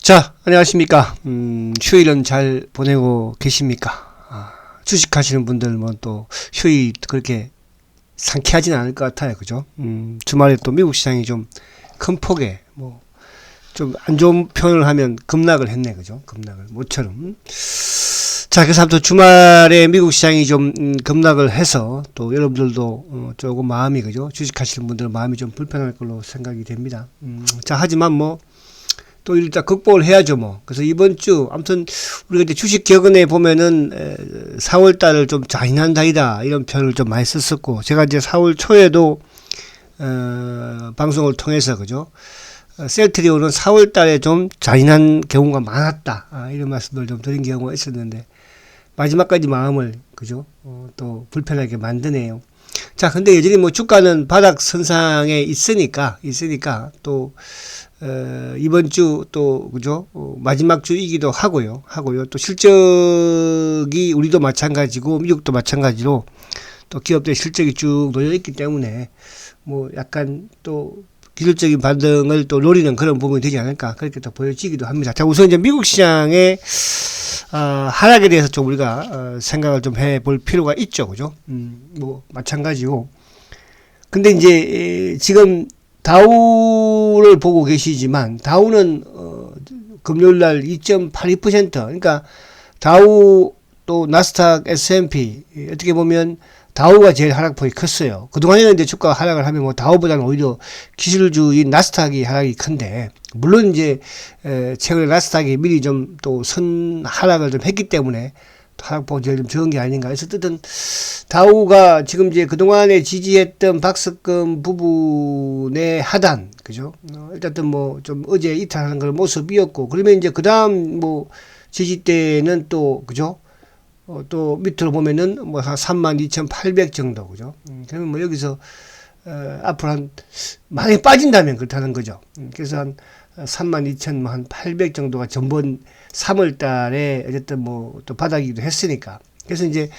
자, 안녕하십니까. 휴일은 잘 보내고 계십니까? 주식하시는 분들은 또 휴일 그렇게 상쾌하지는 않을 것 같아요. 그죠? 주말에 또 미국 시장이 좀 큰 폭에 좀 안 좋은 표현을 하면 급락을 했네. 그죠? 급락을. 모처럼. 자, 그래서 아무튼 주말에 미국 시장이 좀 급락을 해서 또 여러분들도 조금 마음이, 그죠? 주식하시는 분들은 마음이 좀 불편할 걸로 생각이 됩니다. 자, 하지만 또 일단 극복을 해야죠. 그래서 이번 주 아무튼 우리가 이제 주식 격언에 보면은 4월 달을 좀 잔인한 달이다 이런 표현을 좀 많이 썼었고, 제가 이제 4월 초에도 방송을 통해서, 그죠, 셀트리온은 4월 달에 좀 잔인한 경우가 많았다 이런 말씀을 좀 드린 경우가 있었는데, 마지막까지 마음을, 그죠, 또 불편하게 만드네요. 자, 근데 여전히 주가는 바닥 선상에 있으니까 또 이번 주 또, 그죠, 마지막 주이기도 하고요. 또 실적이 우리도 마찬가지고 미국도 마찬가지로 또 기업들의 실적이 쭉 놓여 있기 때문에 약간 또 기술적인 반등을 또 노리는 그런 부분이 되지 않을까, 그렇게 또 보여지기도 합니다. 자, 우선 이제 미국 시장의 하락에 대해서 좀 우리가 생각을 좀 해볼 필요가 있죠. 그죠? 마찬가지고. 근데 이제 지금 다우를 보고 계시지만, 다우는 금요일날 2.82%, 그러니까 다우 또 나스닥 S&P, 어떻게 보면 다우가 제일 하락폭이 컸어요. 그동안에는 이제 주가가 하락을 하면 다우보다는 오히려 기술주인 나스닥이 하락이 큰데, 물론 이제 최근에 나스닥이 미리 좀 또 선 하락을 좀 했기 때문에 하락폭이 제일 좀 적은 게 아닌가. 그래서 어쨌든 다우가 지금 이제 그동안에 지지했던 박스권 부분의 하단, 그죠? 일단은 좀 어제 이탈하는 그런 모습이었고, 그러면 이제 그 다음 지지대는 또, 그죠? 또 밑으로 보면은 한 32,800 정도, 그죠? 그러면 여기서 앞으로 많이 빠진다면 그렇다는 거죠. 그래서 한 32,800 정도가 전번 3월 달에 어쨌든 또 바닥이기도 했으니까. 그래서 이제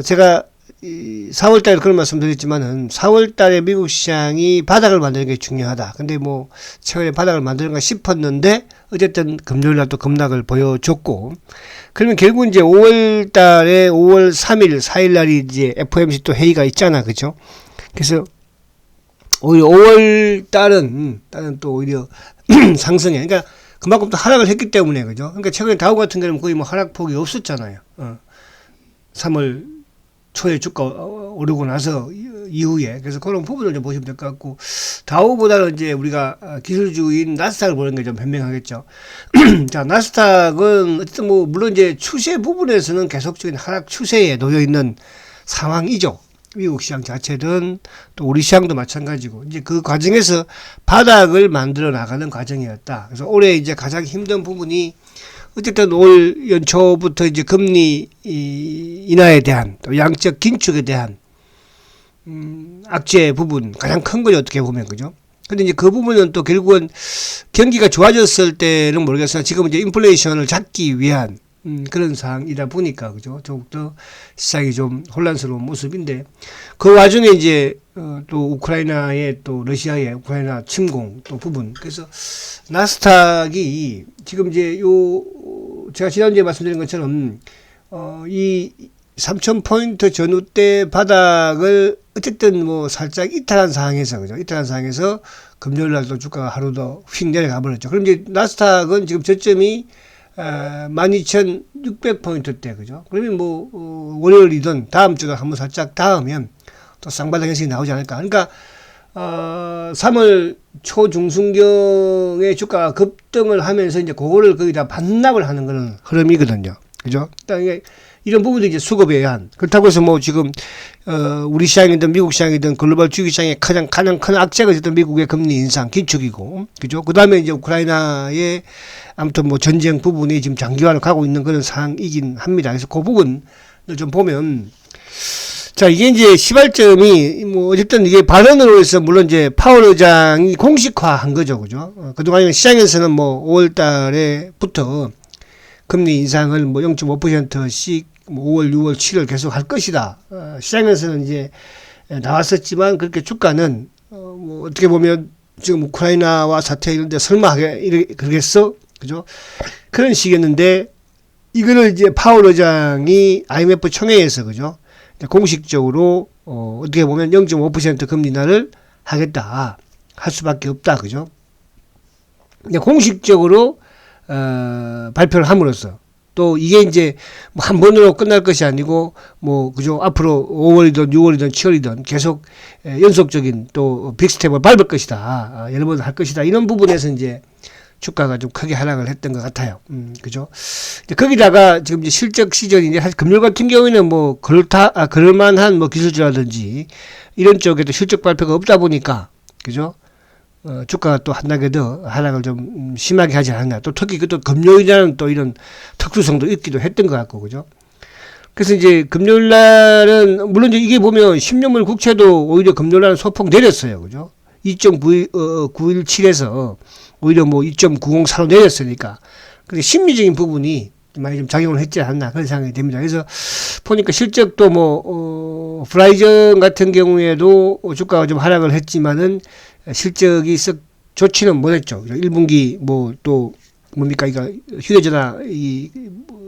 제가 4월 달에 그런 말씀 드렸지만은 4월 달에 미국 시장이 바닥을 만드는 게 중요하다. 근데 최근에 바닥을 만드는가 싶었는데 어쨌든 금요일 날 또 급락을 보여줬고, 그러면 결국 이제 5월 달에 5월 3일, 4일 날이 이제 FOMC 또 회의가 있잖아. 그죠? 그래서 오히려 5월 달은 또 오히려 상승해. 그러니까 그만큼 또 하락을 했기 때문에, 그죠? 그러니까 최근에 다우 같은 경우는 거의 하락폭이 없었잖아요. 3월 초에 주가 오르고 나서 이후에. 그래서 그런 부분을 좀 보시면 될 것 같고, 다우보다는 이제 우리가 기술주인 나스닥을 보는 게 좀 현명하겠죠. 자, 나스닥은 어쨌든 물론 이제 추세 부분에서는 계속적인 하락 추세에 놓여 있는 상황이죠. 미국 시장 자체든 또 우리 시장도 마찬가지고, 이제 그 과정에서 바닥을 만들어 나가는 과정이었다. 그래서 올해 이제 가장 힘든 부분이 어쨌든 올 연초부터 이제 금리 인하에 대한 또 양적 긴축에 대한 악재 부분 가장 큰 거죠, 어떻게 보면. 그죠? 근데 이제 그 부분은 또 결국은 경기가 좋아졌을 때는 모르겠으나 지금 이제 인플레이션을 잡기 위한 그런 상황이다 보니까, 그죠? 더욱더 시장이 좀 혼란스러운 모습인데, 그 와중에 이제 또 우크라이나의 또 러시아의 우크라이나 침공 또 부분. 그래서 나스닥이 지금 이제 제가 지난주에 말씀드린 것처럼 이 3,000포인트 전후 때 바닥을 어쨌든 살짝 이탈한 상황에서, 그죠? 이탈한 상황에서 금요일 날도 주가가 하루 더 휙 내려가 버렸죠. 그럼 이제 나스닥은 지금 저점이 12,600포인트대, 그죠? 그러면 월요일이든 다음 주가 한번 살짝 닿으면 또 쌍바닥 현상이 나오지 않을까. 그러니까 3월 초 중순경에 주가가 급등을 하면서 이제 그거를 거의 다 반납을 하는 그런 흐름이거든요. 그죠? 이런 부분도 이제 수급에 의한. 그렇다고 해서 지금 우리 시장이든 미국 시장이든 글로벌 주식 시장의 가장 큰 악재가 어쨌든 미국의 금리 인상 긴축이고, 그죠? 그 다음에 이제 우크라이나의 아무튼 전쟁 부분이 지금 장기화를 가고 있는 그런 상황이긴 합니다. 그래서 그 부분을 좀 보면, 자, 이게 이제 시발점이 어쨌든 이게 발언으로 해서 물론 이제 파월 의장이 공식화한 거죠. 그죠? 그동안 시장에서는 5월 달에부터 금리 인상을 0.5%씩 5월, 6월, 7월 계속 할 것이다. 시장에서는 이제 나왔었지만, 그렇게 주가는 어떻게 보면 지금 우크라이나와 사태 이런데 설마 그러겠어? 그죠? 그런 식이었는데, 이거를 이제 파월 의장이 IMF 총회에서, 그죠? 공식적으로, 어떻게 보면 0.5% 금리 인하를 하겠다. 할 수밖에 없다. 그죠? 공식적으로, 발표를 함으로써, 또 이게 이제 한 번으로 끝날 것이 아니고 뭐 그죠 앞으로 5월이든 6월이든 7월이든 계속 연속적인 또 빅스텝을 밟을 것이다 여러 번 할 것이다 이런 부분에서 이제 주가가 좀 크게 하락을 했던 것 같아요. 그죠? 거기다가 지금 이제 실적 시즌인데 사실 금요일 같은 경우에는 뭐 그럴만한 뭐 기술주라든지 이런 쪽에도 실적 발표가 없다 보니까 그죠? 주가가 또 한나게 더 하락을 좀 심하게 하지 않았나. 또 특히 또 금요일이라는 또 이런 특수성도 있기도 했던 것 같고, 그죠? 그래서 이제 금요일 날은, 물론 이제 이게 보면 10년물 국채도 오히려 금요일 날은 소폭 내렸어요. 그죠? 2.917에서 오히려 뭐 2.904로 내렸으니까. 근데 심리적인 부분이 많이 좀 작용을 했지 않나. 그런 생각이 됩니다. 그래서 보니까 실적도 뭐, 브라이전 같은 경우에도 주가가 좀 하락을 했지만은 실적이 썩 좋지는 못했죠. 1분기 뭐 또 뭡니까 이거 휴대전화 이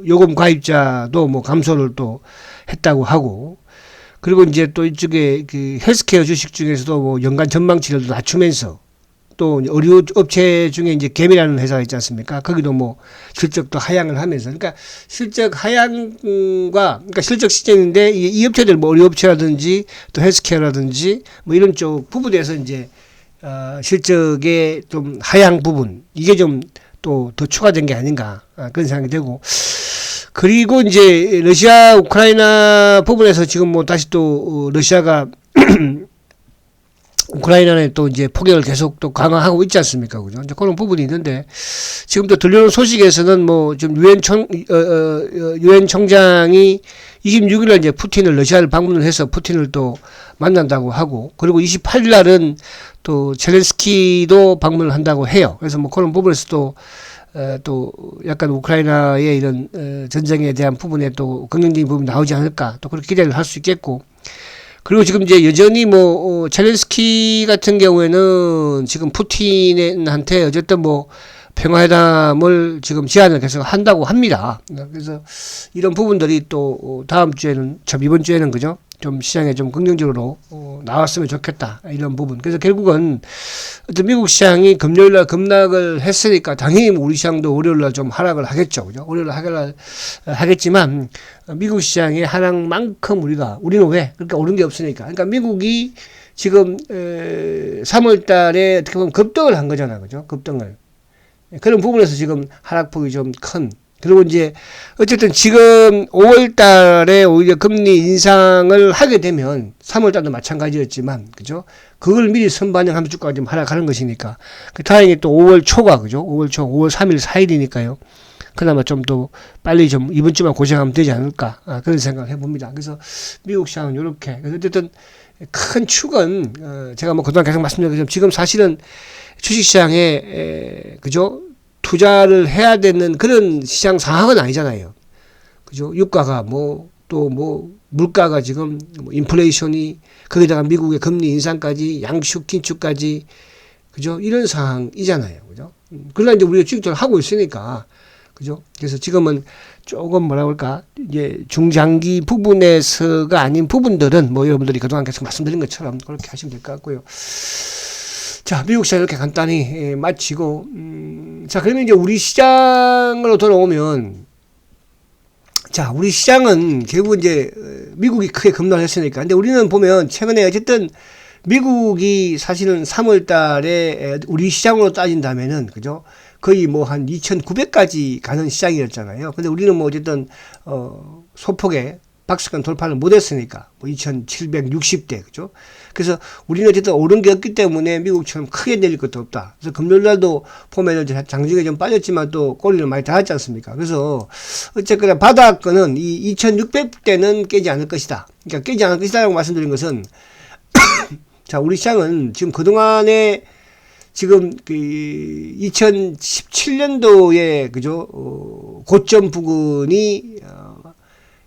요금 가입자도 뭐 감소를 또 했다고 하고 그리고 이제 또 이쪽에 그 헬스케어 주식 중에서도 뭐 연간 전망치를 낮추면서 또 의류 업체 중에 이제 개미라는 회사가 있지 않습니까? 거기도 뭐 실적도 하향을 하면서 그러니까 실적 하향과 그러니까 실적 시즌인데 이 업체들 뭐 의류 업체라든지 또 헬스케어라든지 뭐 이런 쪽 부분에서 이제 실적의 좀 하향 부분 이게 좀 또 더 추가된 게 아닌가 그런 생각이 되고 그리고 이제 러시아 우크라이나 부분에서 지금 뭐 다시 또 러시아가 우크라이나에 또 이제 포격을 계속 또 강화하고 있지 않습니까? 그죠? 이제 그런 부분이 있는데 지금 또 들려오는 소식에서는 뭐 좀 유엔 총장이 26일 날 이제 푸틴을 러시아를 방문을 해서 푸틴을 또 만난다고 하고 그리고 28일 날은 또 젤렌스키도 방문을 한다고 해요. 그래서 뭐 그런 부분에서 또 약간 우크라이나의 이런 전쟁에 대한 부분에 또 긍정적인 부분이 나오지 않을까 또 그렇게 기대를 할 수 있겠고 그리고 지금 이제 여전히 뭐 젤렌스키 같은 경우에는 지금 푸틴한테 어쨌든 뭐 평화회담을 지금 제안을 계속 한다고 합니다. 그래서 이런 부분들이 또 다음 주에는 참 이번 주에는 그죠? 좀 시장에 좀 긍정적으로 나왔으면 좋겠다 이런 부분. 그래서 결국은 어떤 미국 시장이 금요일날 급락을 했으니까 당연히 우리 시장도 월요일날 좀 하락을 하겠죠, 그죠? 월요일날 하겠지만 미국 시장의 하락만큼 우리는 왜? 그러니까 오른 게 없으니까. 그러니까 미국이 지금 3월달에 어떻게 보면 급등을 한 거잖아, 그죠? 급등을. 그런 부분에서 지금 하락폭이 좀 큰. 그리고 이제 어쨌든 지금 5월 달에 오히려 금리 인상을 하게 되면 3월 달도 마찬가지였지만 그죠? 그걸 미리 선반영하면 주가가 좀 하락하는 것이니까. 다행히 또 5월 초가 그죠? 5월 3일 4일이니까요. 그나마 좀 더 빨리 좀 이번 주만 고생하면 되지 않을까 그런 생각을 해봅니다. 그래서 미국 시장은 이렇게 어쨌든 큰 축은 제가 뭐 그동안 계속 말씀드렸지만 지금 사실은 주식시장에 그죠? 투자를 해야 되는 그런 시장 상황은 아니잖아요. 그죠? 유가가 또 물가가 지금 인플레이션이 거기다가 미국의 금리 인상까지 양축 긴축까지 그죠? 이런 상황이잖아요. 그죠? 그러나 이제 우리가 주식을 하고 있으니까 그죠? 그래서 지금은 조금 뭐라 그럴까 이제 중장기 부분에서가 아닌 부분들은 뭐 여러분들이 그동안 계속 말씀드린 것처럼 그렇게 하시면 될 것 같고요. 자, 미국 시장 이렇게 간단히 마치고, 자, 그러면 이제 우리 시장으로 돌아오면, 자, 우리 시장은 결국 이제 미국이 크게 급락을 했으니까. 근데 우리는 보면 최근에 어쨌든 미국이 사실은 3월 달에 우리 시장으로 따진다면은, 그죠? 거의 뭐 한 2,900까지 가는 시장이었잖아요. 근데 우리는 뭐 어쨌든, 소폭의 박스권 돌파를 못했으니까 뭐 2,760대 그죠? 그래서 우리는 어쨌든 오른 게 없기 때문에 미국처럼 크게 내릴 것도 없다. 그래서 금요일 날도 보면은 장중에 좀 빠졌지만 또 꼬리를 많이 달았지 않습니까? 그래서 어쨌거나 바닥권은 이 2,600대는 깨지 않을 것이다. 그러니까 깨지 않을 것이다라고 말씀드린 것은 자 우리 시장은 지금 그동안에 지금 그 2017년도에 그죠? 고점 부근이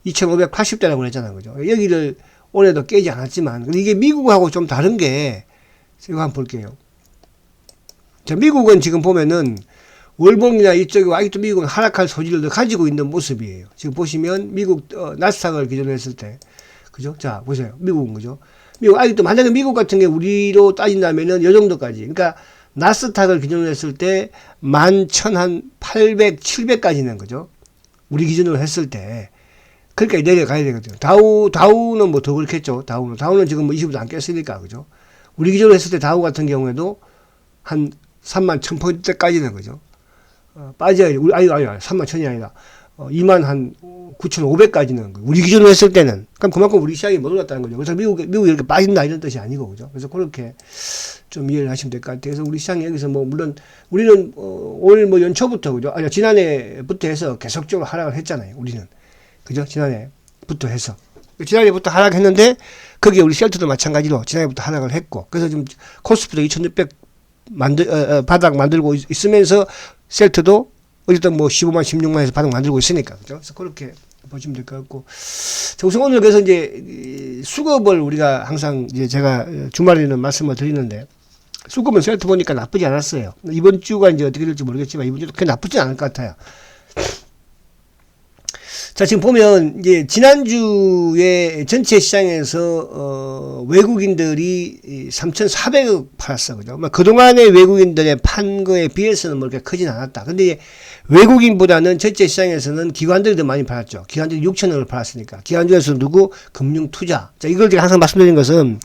2,580대라고 그랬잖아요. 그죠? 여기를 올해도 깨지 않았지만, 이게 미국하고 좀 다른 게, 이거 한번 볼게요. 자, 미국은 지금 보면은, 월봉이나 이쪽에 아직도 미국은 하락할 소지를 가지고 있는 모습이에요. 지금 보시면 미국 나스닥을 기준으로 했을 때, 그죠? 자, 보세요. 미국은 그죠? 미국 아직도 만약에 미국 같은 게 우리로 따진다면은 요 정도까지. 그러니까 나스닥을 기준으로 했을 때 11,800, 700까지는 그죠? 우리 기준으로 했을 때 그러니까 내려가야 되거든요. 다우는 뭐 더 그렇겠죠. 다우는 지금 뭐 20도 안 깼으니까 그죠? 우리 기준으로 했을 때 다우 같은 경우에도 한 31,000포인트까지는 그죠? 빠져야 돼. 아니 31,000이 아니라 29,500까지는 우리 기준으로 했을 때는 그만큼 우리 시장이 못 올랐다는 거죠. 그래서 미국이 이렇게 빠진다 이런 뜻이 아니고 그죠. 그래서 그렇게 좀 이해를 하시면 될 것 같아요. 그래서 우리 시장이 여기서 뭐 물론 우리는 올 뭐 연초부터 그죠. 아니 지난해부터 해서 계속적으로 하락을 했잖아요. 우리는 그죠. 지난해부터 해서 지난해부터 하락했는데 거기에 우리 셀트도 마찬가지로 지난해부터 하락을 했고 그래서 지금 코스피도 2,600 바닥 만들고 있으면서 셀트도 어쨌든 뭐 15만, 16만에서 바닥 만들고 있으니까. 그죠? 그래서 그렇게 보시면 될 것 같고. 자, 우선 오늘 그래서 이제 수급을 우리가 항상 이제 제가 주말에는 말씀을 드리는데 수급은 셀트 보니까 나쁘지 않았어요. 이번 주가 이제 어떻게 될지 모르겠지만 이번 주도 그렇게 나쁘지 않을 것 같아요. 자, 지금 보면 이제 지난주에 전체 시장에서 외국인들이 3,400억 팔았어. 그죠? 그동안의 외국인들의 판 거에 비해서는 뭐 그렇게 크진 않았다. 근데 외국인보다는 전체 시장에서는 기관들이 더 많이 팔았죠. 기관들이 6천억을 팔았으니까. 기관 중에서 누구? 금융투자. 자, 이걸 제가 항상 말씀드린 것은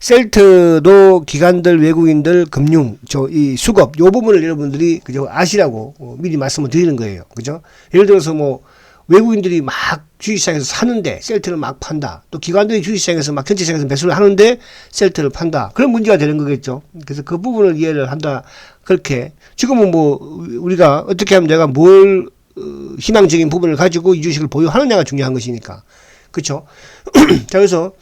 셀트도 기관들, 외국인들, 금융, 이 수급, 요 부분을 여러분들이 그죠? 아시라고 미리 말씀을 드리는 거예요. 그죠? 예를 들어서 뭐 외국인들이 막 주식시장에서 사는데 셀트를 막 판다. 또 기관들이 주식시장에서 막 전체 시장에서 매수를 하는데 셀트를 판다. 그런 문제가 되는 거겠죠. 그래서 그 부분을 이해를 한다. 그렇게 지금은 뭐 우리가 어떻게 하면 내가 뭘 희망적인 부분을 가지고 이 주식을 보유하느냐가 중요한 것이니까. 그렇죠? 자, 그래서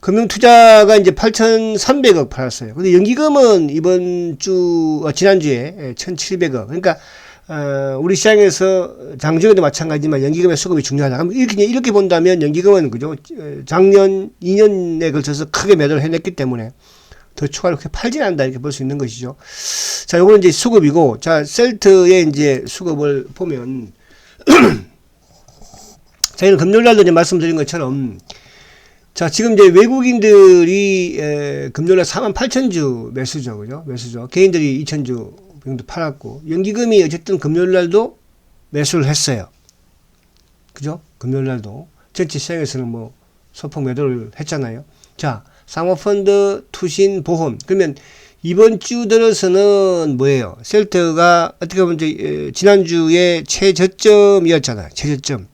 금융투자가 이제 8,300억 팔았어요. 근데 연기금은 이번 지난주에 1,700억. 그러니까 우리 시장에서 장중에도 마찬가지지만 연기금의 수급이 중요하다. 그럼 이렇게 본다면 연기금은 그죠? 작년 2년에 걸쳐서 크게 매도를 해냈기 때문에 더 추가로 그렇게 팔진 않는다 이렇게 볼 수 있는 것이죠. 자, 요거는 이제 수급이고, 자, 셀트의 이제 수급을 보면, 저희는 금요일날도 이제 말씀드린 것처럼, 자, 지금 이제 외국인들이 금요일날 48,000주 매수죠, 그죠? 매수죠. 개인들이 2,000주 정도 팔았고, 연기금이 어쨌든 금요일날도 매수를 했어요. 그죠? 금요일날도. 전체 시장에서는 뭐 소폭 매도를 했잖아요. 자, 사모펀드, 투신, 보험. 그러면 이번 주 들어서는 뭐예요? 셀트가 어떻게 보면 이제 지난주에 최저점이었잖아요. 최저점.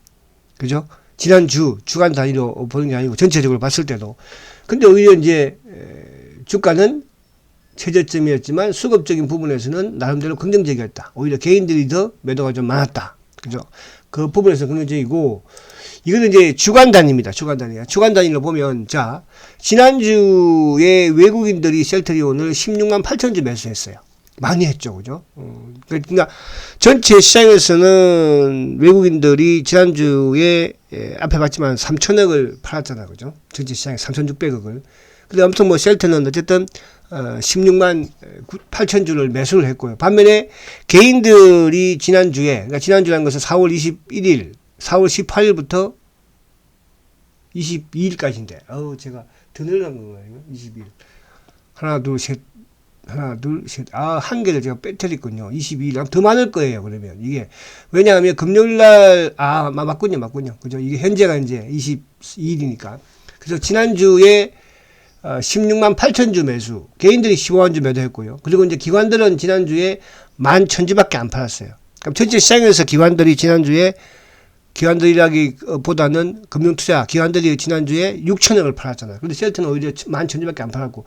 그죠? 지난주, 주간 단위로 보는 게 아니고 전체적으로 봤을 때도. 근데 오히려 이제 주가는 최저점이었지만 수급적인 부분에서는 나름대로 긍정적이었다. 오히려 개인들이 더 매도가 좀 많았다. 그죠? 그 부분에서 긍정적이고, 이거는 이제 주간 단위입니다. 주간 단위야. 주간 단위로 보면, 자, 지난주에 외국인들이 셀트리온을 16만 8천주 매수했어요. 많이 했죠. 그죠? 그러니까 전체 시장에서는 외국인들이 지난주에 앞에 봤지만 3천억을 팔았잖아요. 그죠? 전체 시장에 3,600억을. 근데 아무튼 뭐 셀트는 어쨌든 16만 8천주를 매수를 했고요. 반면에 개인들이 지난주에, 그러니까 지난주라는 것은 4월 21일, 4월 18일부터 22일까지인데, 제가 더 늘어난 건가요? 22일. 하나, 둘, 셋. 한 개를 제가 빼뜨렸군요. 22일. 더 많을 거예요, 그러면. 이게. 왜냐하면 금요일날, 맞군요. 그죠? 이게 현재가 이제 22일이니까. 그래서 지난주에 16만 8천주 매수, 개인들이 15만 주 매도했고요. 그리고 이제 기관들은 지난주에 11,000주밖에 안 팔았어요. 그럼 전체 시장에서 기관들이라기보다는 금융투자, 기관들이 지난주에 6천억을 팔았잖아요. 근데 셀트는 오히려 11,000주밖에 안 팔았고,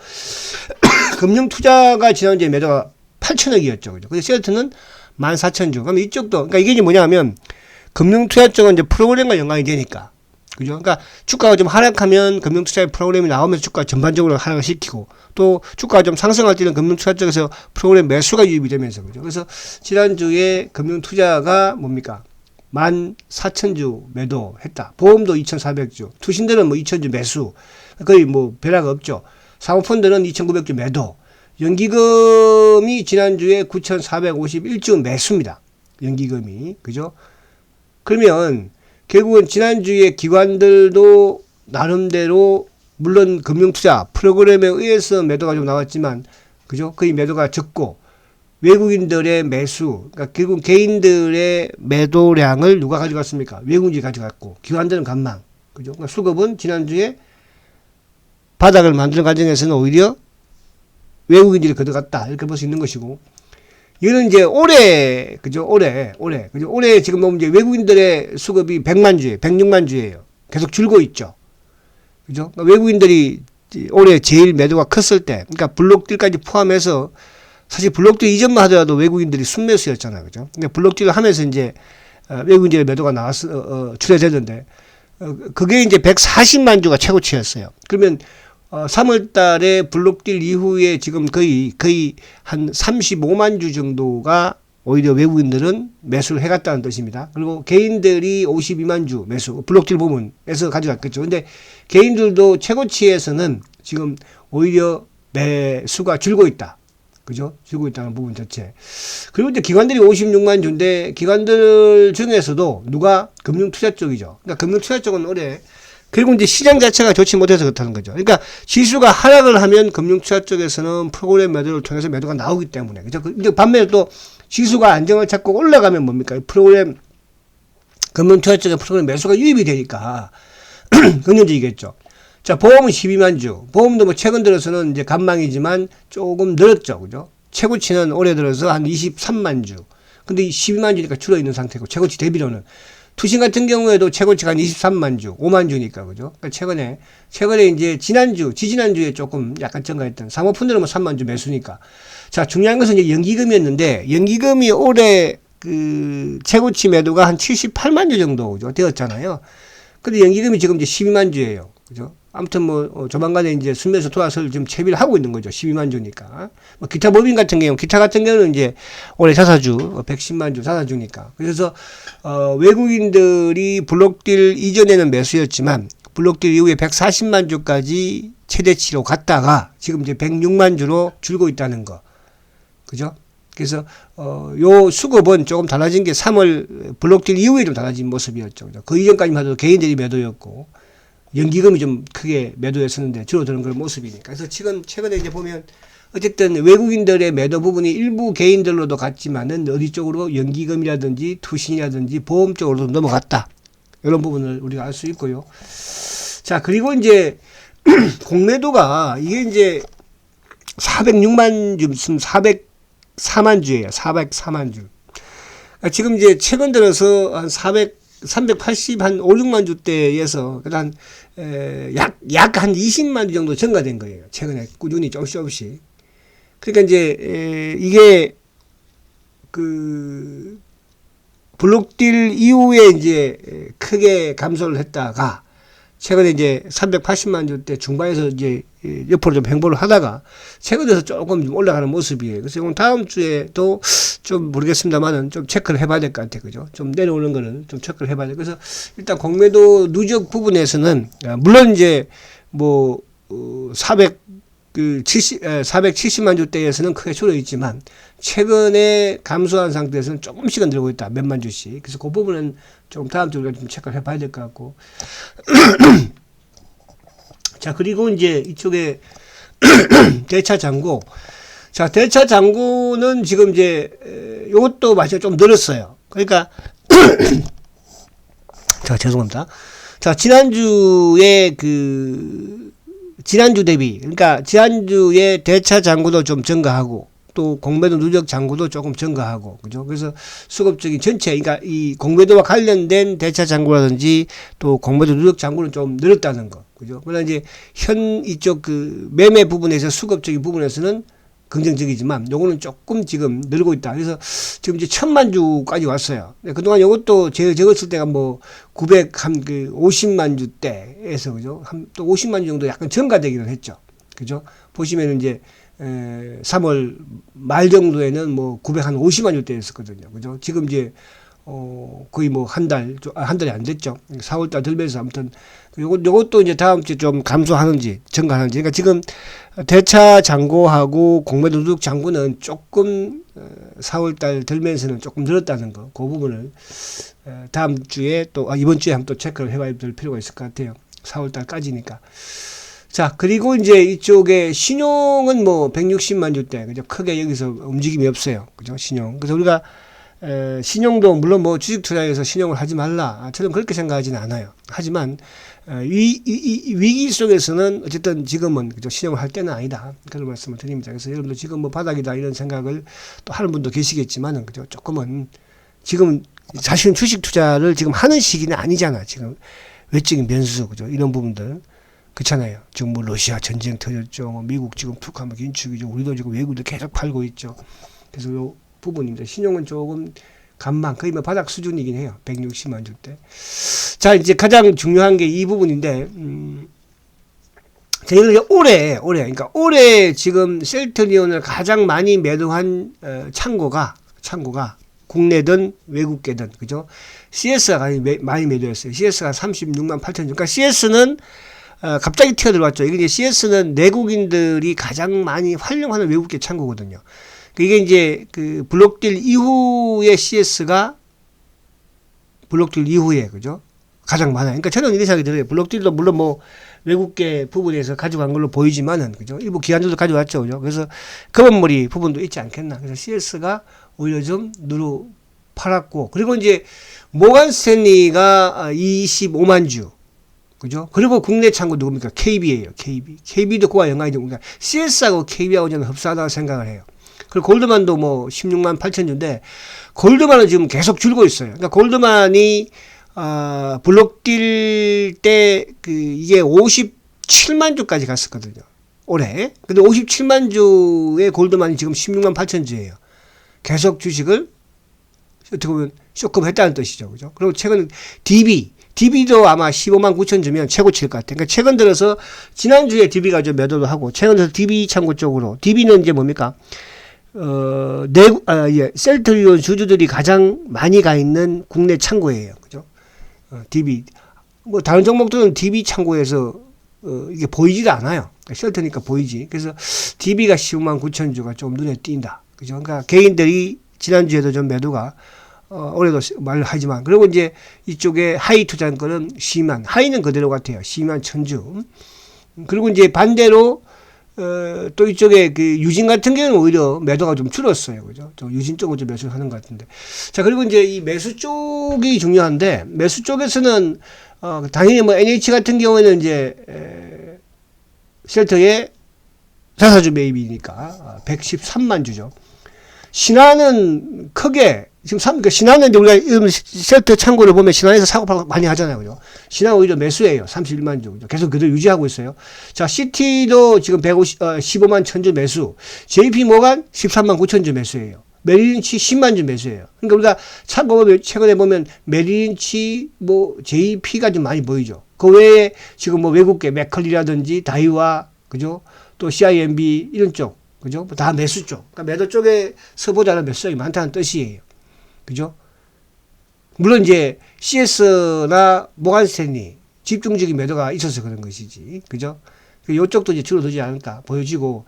금융투자가 지난주에 매도가 8천억이었죠. 그죠? 근데 셀트는 14,000주. 그럼 이쪽도, 그러니까 이게 이제 뭐냐면, 금융투자 쪽은 이제 프로그램과 연관이 되니까. 그죠? 그러니까 주가가 좀 하락하면 금융투자의 프로그램이 나오면서 주가가 전반적으로 하락을 시키고 또 주가가 좀 상승할 때는 금융투자 쪽에서 프로그램 매수가 유입이 되면서 그죠? 그래서 지난주에 금융투자가 뭡니까? 14,000주 매도했다. 보험도 2,400주. 투신들은 뭐 2,000주 매수. 거의 뭐 변화가 없죠. 사모펀드는 2,900주 매도. 연기금이 지난주에 9,451주 매수입니다. 연기금이. 그죠? 그러면 결국은 지난주에 기관들도 나름대로 물론 금융투자 프로그램에 의해서 매도가 좀 나왔지만 그죠? 거의 매도가 적고 외국인들의 매수, 그러니까 결국 개인들의 매도량을 누가 가져갔습니까? 외국인이 가져갔고 기관들은 간망. 그죠? 그러니까 수급은 지난주에 바닥을 만드는 과정에서는 오히려 외국인들이 가져갔다. 이렇게 볼 수 있는 것이고. 이거는 이제 올해, 그죠? 그죠? 올해 지금 보면 이제 외국인들의 수급이 100만 주예요. 106만 주예요. 계속 줄고 있죠. 그죠? 그러니까 외국인들이 올해 제일 매도가 컸을 때, 그러니까 블록딜까지 포함해서 사실 블록딜 이전만 하더라도 외국인들이 순매수였잖아요. 그죠? 근데 블록딜을 하면서 이제 외국인들의 매도가 출해졌는데, 그게 이제 140만 주가 최고치였어요. 그러면 3월 달에 블록딜 이후에 지금 거의 한 35만 주 정도가 오히려 외국인들은 매수를 해갔다는 뜻입니다. 그리고 개인들이 52만 주 매수, 블록딜 부문에서 가져갔겠죠. 근데 개인들도 최고치에서는 지금 오히려 매수가 줄고 있다. 그죠? 줄고 있다는 부분 자체. 그리고 이제 기관들이 56만 주인데 기관들 중에서도 누가 금융투자 쪽이죠. 그러니까 금융투자 쪽은 올해 결국 이제 시장 자체가 좋지 못해서 그렇다는 거죠. 그러니까 지수가 하락을 하면 금융투자 쪽에서는 프로그램 매도를 통해서 매도가 나오기 때문에. 그죠? 근데 반면에 또 지수가 안정을 찾고 올라가면 뭡니까? 프로그램, 금융투자 쪽에 프로그램 매수가 유입이 되니까 긍정적이겠죠. 자, 보험은 12만 주. 보험도 뭐 최근 들어서는 이제 간망이지만 조금 늘었죠. 그죠? 최고치는 올해 들어서 한 23만 주. 근데 12만 주니까 줄어 있는 상태고, 최고치 대비로는. 투신 같은 경우에도 최고치가 한 23만 주, 5만 주니까, 그죠? 그러니까 최근에 이제 지지난주에 조금 약간 증가했던, 사모펀드는 뭐 3만 주 매수니까. 자, 중요한 것은 이제 연기금이었는데, 연기금이 올해 최고치 매도가 한 78만 주 정도 되었잖아요. 근데 연기금이 지금 이제 12만 주예요. 그죠? 아무튼 뭐 조만간에 이제 순매수 돌아설 지금 채비를 하고 있는 거죠. 12만 주니까. 뭐 기타 법인 같은 경우는 이제 올해 자사주 110만 주 자사주니까. 그래서 외국인들이 블록딜 이전에는 매수였지만 블록딜 이후에 140만 주까지 최대치로 갔다가 지금 이제 106만 주로 줄고 있다는 거. 그죠? 그래서 요 수급은 조금 달라진 게 3월 블록딜 이후에 좀 달라진 모습이었죠. 그 이전까지만 해도 개인들이 매도였고 연기금이 좀 크게 매도했었는데 줄어드는 그런 모습이니까. 그래서 최근에 이제 보면 어쨌든 외국인들의 매도 부분이 일부 개인들로도 갔지만은 어디 쪽으로 연기금이라든지 투신이라든지 보험 쪽으로도 넘어갔다. 이런 부분을 우리가 알 수 있고요. 자, 그리고 이제 공매도가 이게 이제 406만 주, 지금 404만 주예요. 404만 주. 지금 이제 최근 들어서 한 380, 한 5, 6만 주대에서 약 한 20만 주 정도 증가된 거예요. 최근에 꾸준히 조금씩. 그러니까 이제 이게 블록딜 이후에 이제 크게 감소를 했다가 최근에 이제 380만 주대 중반에서 이제 옆으로 좀 횡보를 하다가 최근 들어서 조금 좀 올라가는 모습이에요. 그래서 이건 다음 주에도 좀 모르겠습니다만은 좀 체크를 해봐야 될 것 같아요. 그죠? 좀 내려오는 거는 좀 체크를 해봐야 돼요. 그래서 일단 공매도 누적 부분에서는 물론 이제 뭐 470만 주대에서는 크게 줄어 있지만 최근에 감소한 상태에서는 조금씩은 늘고 있다. 몇만 주씩. 그래서 그 부분은 좀 다음 주에 좀 체크를 해봐야 될 것 같고. 자, 그리고 이제 이쪽에 대차 잔고. 자, 대차 잔고는 지금 이제 이것도 맛이 좀 늘었어요. 그러니까 자, 죄송합니다. 자, 지난주 대비, 그러니까 지난주에 대차 잔고도 좀 증가하고 또 공매도 누적 잔고도 조금 증가하고, 그죠? 그래서 수급적인 전체, 그러니까 이 공매도와 관련된 대차 잔고라든지 또 공매도 누적 잔고는 좀 늘었다는 거, 그죠? 그러나 이제 이쪽 매매 부분에서 수급적인 부분에서는 긍정적이지만 요거는 조금 지금 늘고 있다. 그래서 지금 이제 1000만 주까지 왔어요. 그동안 요것도 적었을 때가 뭐 50만 주대에서, 그죠? 또 50만 주 정도 약간 증가되기는 했죠. 그죠? 보시면은 이제 3월 말 정도에는 뭐 950만 주대였었거든요. 그죠? 지금 이제 거의 뭐 한 달이 안 됐죠. 4월달 들면서 아무튼 요것도 이제 다음 주에 좀 감소하는지 증가하는지. 그러니까 지금 대차 잔고하고 공매도둑 잔고는 조금 4월달 들면서는 조금 늘었다는 거. 그 부분을 다음 주에 또 이번 주에 한번 또 체크를 해봐야 될 필요가 있을 것 같아요. 4월달까지니까. 자, 그리고 이제 이쪽에 신용은 뭐 160만 주대, 그죠? 크게 여기서 움직임이 없어요. 그죠? 신용. 그래서 우리가 신용도 물론 뭐 주식 투자에서 신용을 하지 말라. 저는 그렇게 생각하지는 않아요. 하지만 위기 속에서는 어쨌든 지금은 그죠? 신용을 할 때는 아니다. 그런 말씀을 드립니다. 그래서 여러분들 지금 뭐 바닥이다 이런 생각을 또 하는 분도 계시겠지만은 그죠? 조금은 지금 사실은 주식 투자를 지금 하는 시기는 아니잖아. 지금 외적인 변수 그죠? 이런 부분들. 그렇잖아요. 지금 뭐 러시아 전쟁 터졌죠. 뭐 미국 지금 툭하면 긴축이죠. 우리도 지금 외국도 계속 팔고 있죠. 그래서 요 부분입니다. 신용은 조금 간만 거의 뭐 바닥 수준이긴 해요. 160만 주대. 자, 이제 가장 중요한 게 이 부분인데 저희는 그러니까 올해 지금 셀트리온을 가장 많이 매도한 창고가 국내든 외국계든 그죠? CS가 많이 매도했어요. CS가 36만 8천 주. 그러니까 CS는 갑자기 튀어들어왔죠. 이게 이제 CS는 내국인들이 가장 많이 활용하는 외국계 창고거든요. 이게 이제 그 블록딜 이후에 CS가 블록딜 이후에 그죠? 가장 많아요. 그러니까 저는 이런 생각이 들어요. 블록딜도 물론 뭐 외국계 부분에서 가져간 걸로 보이지만은 그죠? 일부 기관들도 가져왔죠. 그죠? 그래서 검은머리 부분도 있지 않겠나. 그래서 CS가 오히려 좀 누르 팔았고 그리고 이제 모간 스탠리가 25만 주. 그죠? 그리고 국내 창고 누굽니까? KB예요. KB도 그와 연관이 되고, 그러니까 CS하고 KB하고 저는 흡사하다고 생각을 해요. 그리고 골드만도 뭐 16만 8천 주인데, 골드만은 지금 계속 줄고 있어요. 그러니까 골드만이, 블록딜 때, 이게 57만 주까지 갔었거든요. 올해. 근데 57만 주의 골드만이 지금 16만 8천 주예요. 계속 주식을, 어떻게 보면 쇼크했다는 뜻이죠. 그죠? 그리고 최근 DB도 아마 15만 9천 주면 최고치일 것 같아요. 그러니까 최근 들어서 지난주에 DB가 좀 매도를 하고 최근 들어서 DB 창고 쪽으로 DB는 이제 뭡니까? 셀트리온 주주들이 가장 많이 가 있는 국내 창고예요. 그죠? DB 뭐 다른 종목들은 DB 창고에서 이게 보이지도 않아요. 셀트니까 보이지. 그래서 DB가 15만 9천 주가 좀 눈에 띈다. 그죠? 그러니까 개인들이 지난주에도 좀 매도가 올해도 말을 하지만 그리고 이제 이쪽에 하이 투자한 거는 12만 하이는 그대로 같아요. 12만 천주. 그리고 이제 반대로 또 이쪽에 그 유진 같은 경우는 오히려 매도가 좀 줄었어요. 그죠? 유진 쪽으로 좀 매수를 하는 것 같은데. 자, 그리고 이제 이 매수 쪽이 중요한데 매수 쪽에서는 당연히 뭐 NH 같은 경우에는 이제 셀터의 자사주 매입이니까 113만 주죠. 신한은 크게 지금 그러니까 신한은 우리가 셀터 창고를 보면 신한에서 사고 팔고 많이 하잖아요. 그죠? 신한 오히려 매수예요. 31만 주. 그죠? 계속 그대로 유지하고 있어요. 자, CT도 지금 15만 천주 매수. JP 모간 13만 9천 주 매수예요. 메릴린치 10만 주 매수예요. 그러니까 우리가 참고 최근에 보면 메릴린치 뭐 JP가 좀 많이 보이죠. 그 외에 지금 뭐 외국계 맥컬리라든지 다이와 그죠? 또 CIMB 이런 쪽 그죠? 다 매수 쪽. 그러니까 매도 쪽에서보다는 매수량이 많다는 뜻이에요. 그죠? 물론 이제 CS나 모간스탠리 집중적인 매도가 있어서 그런 것이지. 그죠? 이쪽도 이제 줄어들지 않을까 보여지고.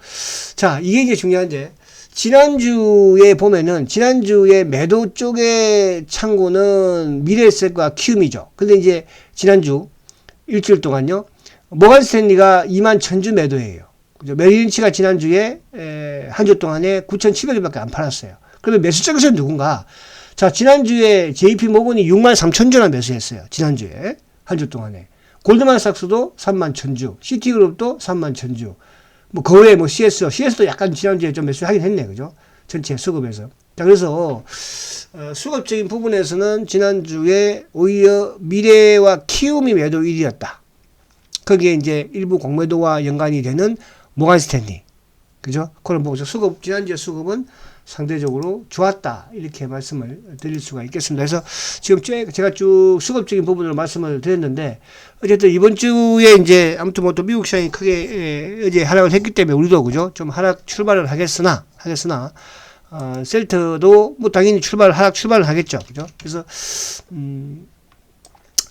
자, 이게 이제 중요한데, 지난주에 보면은, 지난주에 매도 쪽의 창고는 미래에셋과 키움이죠. 근데 이제 지난주 일주일 동안요, 모간스탠리가 2만 천주 매도예요. 그죠? 메릴린치가 지난주에 한 주 동안에 9,700주밖에 안 팔았어요. 그러면 매수 쪽에서는 누군가? 자, 지난주에 JP 모건이 6만 3천 주나 매수했어요. 지난주에 한 주 동안에. 골드만삭스도 3만 천주, 시티그룹도 3만 천주. 뭐 그 외에 뭐 CS도 약간 지난주에 좀 매수하긴 했네, 그죠? 전체 수급에서. 자, 그래서 수급적인 부분에서는 지난주에 오히려 미래와 키움이 매도 1위였다. 거기에 이제 일부 공매도와 연관이 되는 모간스탠리. 그죠? 그런 보고서 지난주에 수급은 상대적으로 좋았다. 이렇게 말씀을 드릴 수가 있겠습니다. 그래서 지금 제가 쭉 수급적인 부분으로 말씀을 드렸는데, 어쨌든 이번 주에 이제 아무튼 뭐 또 미국 시장이 크게 어제 하락을 했기 때문에 우리도 그죠? 좀 하락 출발을 하겠으나, 셀트도 뭐 당연히 하락 출발을 하겠죠. 그죠? 그래서,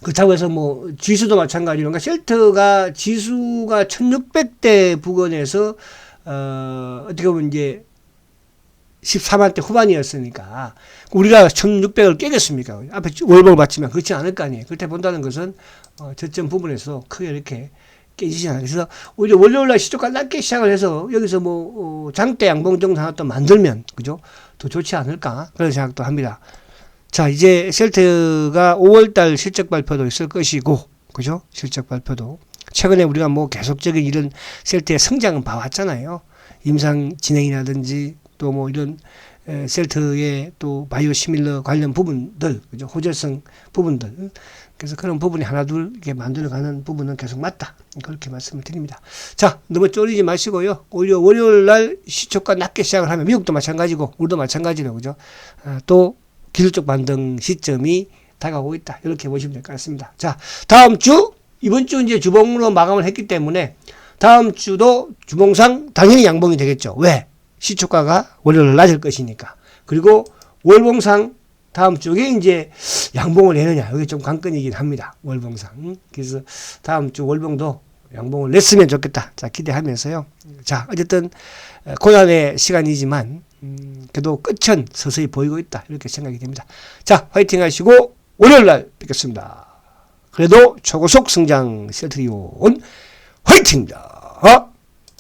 그렇다고 해서 뭐 지수도 마찬가지로, 그러니까 셀트가 지수가 1600대 부근에서, 어떻게 보면 이제 14만대 후반이었으니까 우리가 1600을 깨겠습니까? 앞에 월봉을 봤지만 그렇지 않을 거 아니에요. 그렇게 본다는 것은 저점 부분에서 크게 이렇게 깨지지 않아요. 그래서 오히려 월요일날 시초가 낮게 시작을 해서 여기서 뭐 장대 양봉 정도 하나 또 만들면 그죠? 더 좋지 않을까 그런 생각도 합니다. 자, 이제 셀트가 5월달 실적 발표도 있을 것이고 그죠? 실적 발표도 최근에 우리가 뭐 계속적인 이런 셀트의 성장은 봐왔잖아요. 임상 진행이라든지 또 뭐 이런 셀트의 또 바이오시밀러 관련 부분들, 그죠? 호재성 부분들. 그래서 그런 부분이 하나둘 이렇게 만들어가는 부분은 계속 맞다. 그렇게 말씀을 드립니다. 자, 너무 쫄리지 마시고요. 오히려 월요일 날 시초가 낮게 시작을 하면 미국도 마찬가지고 우리도 마찬가지로 그죠? 또 기술적 반등 시점이 다가오고 있다. 이렇게 보시면 될 것 같습니다. 자, 다음 주 이번 주 이제 주봉으로 마감을 했기 때문에 다음 주도 주봉상 당연히 양봉이 되겠죠. 왜? 시초가가 월요일 낮을 것이니까. 그리고 월봉상 다음 주에 이제 양봉을 내느냐. 이게 좀 관건이긴 합니다. 월봉상. 그래서 다음 주 월봉도 양봉을 냈으면 좋겠다. 자, 기대하면서요. 자, 어쨌든 고난의 시간이지만 그래도 끝은 서서히 보이고 있다. 이렇게 생각이 됩니다. 자, 화이팅 하시고 월요일 날 뵙겠습니다. 그래도 초고속 성장 셀트리온 화이팅입니다.